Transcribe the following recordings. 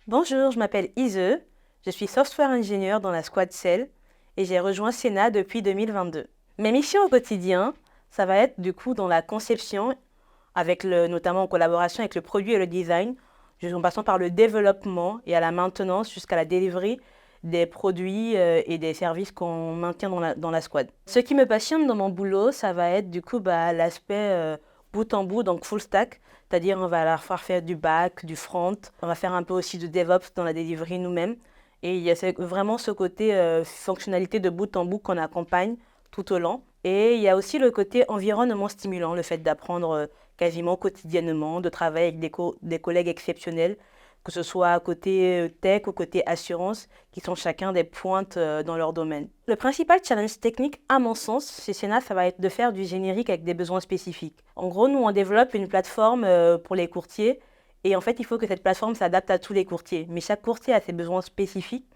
Bonjour, je m'appelle Ise, je suis software engineer dans la squad Cell et j'ai rejoint Sena depuis 2022. Mes missions au quotidien, ça va être du coup dans la conception, notamment en collaboration avec le produit et le design, en passant par le développement et à la maintenance jusqu'à la delivery des produits et des services qu'on maintient dans la squad. Ce qui me passionne dans mon boulot, ça va être du coup l'aspect bout en bout, donc full stack, c'est-à-dire on va leur faire du back, du front, on va faire un peu aussi de DevOps dans la delivery nous-mêmes. Et il y a vraiment ce côté fonctionnalité de bout en bout qu'on accompagne tout au long. Et il y a aussi le côté environnement stimulant, le fait d'apprendre quasiment quotidiennement, de travailler avec des collègues exceptionnels, que ce soit côté tech ou côté assurance, qui sont chacun des pointes dans leur domaine. Le principal challenge technique, à mon sens, chez Sena, ça va être de faire du générique avec des besoins spécifiques. En gros, nous, on développe une plateforme pour les courtiers, et en fait, il faut que cette plateforme s'adapte à tous les courtiers. Mais chaque courtier a ses besoins spécifiques,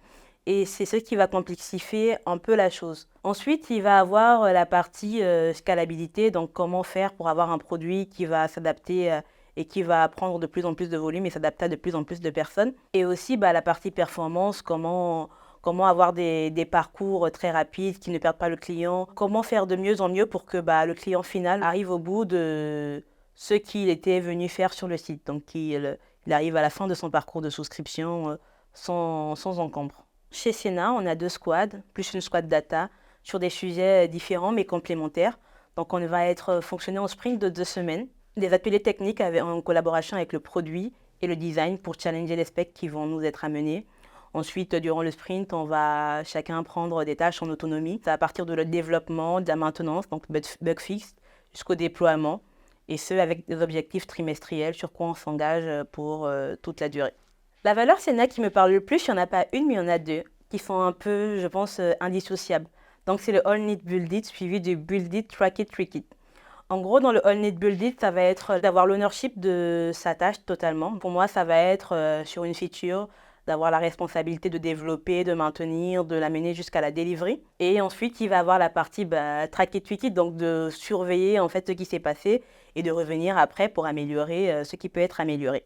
et c'est ce qui va complexifier un peu la chose. Ensuite, il va avoir la partie scalabilité, donc comment faire pour avoir un produit qui va s'adapter et qui va prendre de plus en plus de volume et s'adapter à de plus en plus de personnes. Et aussi la partie performance, comment avoir des parcours très rapides qui ne perdent pas le client, comment faire de mieux en mieux pour que le client final arrive au bout de ce qu'il était venu faire sur le site. Donc qu'il arrive à la fin de son parcours de souscription sans encombre. Chez Sena, on a deux squads, plus une squad data, sur des sujets différents mais complémentaires. Donc on va être fonctionner en sprint de 2 semaines, des ateliers techniques en collaboration avec le produit et le design pour challenger les specs qui vont nous être amenés. Ensuite, durant le sprint, on va chacun prendre des tâches en autonomie. Ça va partir de le développement, de la maintenance, donc bug fix, jusqu'au déploiement. Et ce, avec des objectifs trimestriels sur quoi on s'engage pour toute la durée. La valeur Sena qui me parle le plus, il n'y en a pas une, mais il y en a deux, qui sont un peu, je pense, indissociables. Donc c'est le All Need Build It suivi du Build It, Track It, Trick It. En gros, dans le All Need Build It, ça va être d'avoir l'ownership de sa tâche totalement. Pour moi, ça va être sur une feature, d'avoir la responsabilité de développer, de maintenir, de l'amener jusqu'à la delivery. Et ensuite, il va avoir la partie Track It, Tweak It, donc de surveiller en fait ce qui s'est passé et de revenir après pour améliorer ce qui peut être amélioré.